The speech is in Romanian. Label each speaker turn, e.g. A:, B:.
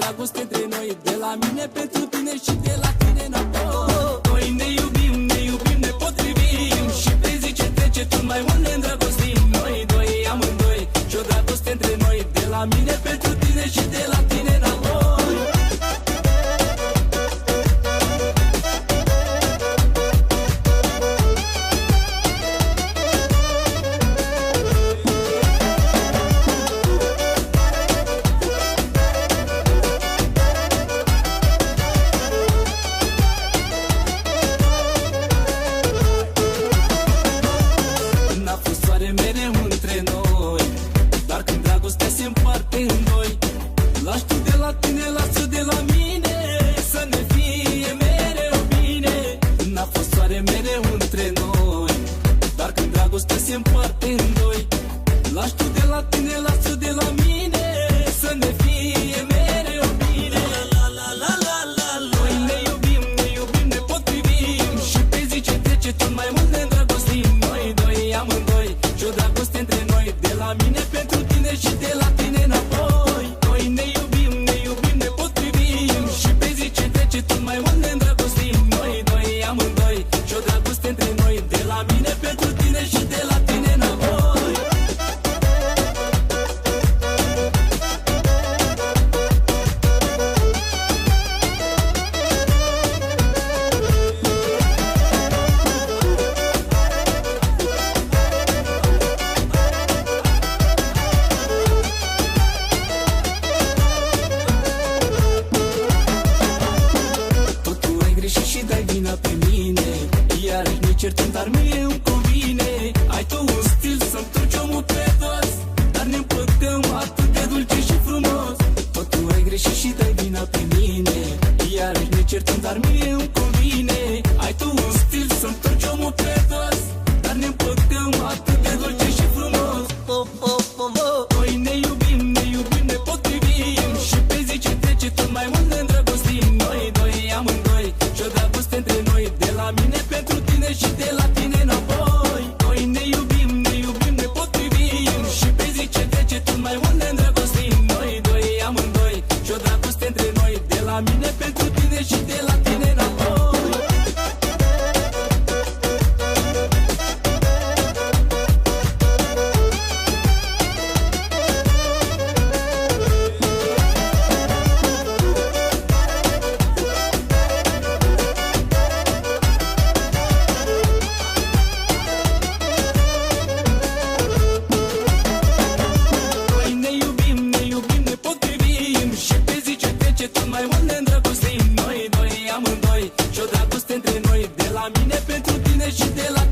A: dragoste între noi, de la mine pentru tine și de la tine înapoi. Noi ne iubim, ne potrivim și pe zi ce trece tot mai mult ne îndrăgostim. Noi doi, amândoi, și-o dragoste între noi, de la mine pentru tine și de la tine înapoi. Mereu între noi, dar când dragostea se împarte în doi, lași tu de la tine, las-o de la mine, să ne fie mereu bine. N-a fost soare mereu între noi, dar când dragostea se împarte în doi, lași tu de la tine, las-o de la mine, să ne fie mereu bine. Noi ne iubim, ne potrivim și pe zi ce trece tot mai mult ne îndrăgostim. Noi doi, amândoi, și-o dragoste între noi, de la mine pentru tine și de la tine înapoi. Noi ne iubim, ne potrivim și pe zi ce trece tot mai mult ne îndrăgostim. Noi doi, amândoi, și-o dragoste între noi, de la mine pentru tine și de la tine înapoi. Și dai vina pe mine, iarăși ne certăm, dar mie îmi convine. Ai tu un stil să-mi torci omul pe dos, dar ne împăcăm atât de dulce și frumos. Tot tu ai greșit și dai vina pe mine, iarăși ne certăm, dar mie îmi convine. Ai tu un stil să-mi torci omul pe dos, dar ne împăcăm atât de dulce și frumos. Noi ne iubim, ne potrivim și pe zi ce trece tot mai mult ne îndrăgostim. Noi doi, amândoi, și-o dragoste între noi, de la mine pentru tine și de la tine înapoi. Noi ne iubim, ne potrivim și pe zi ce trece tot mai mult ne îndrăgostim. Noi doi, amândoi, și-o dragoste între noi, de la mine pentru tine și de la tine înapoi. Și-o dragoste între noi, de la mine pentru tine și de la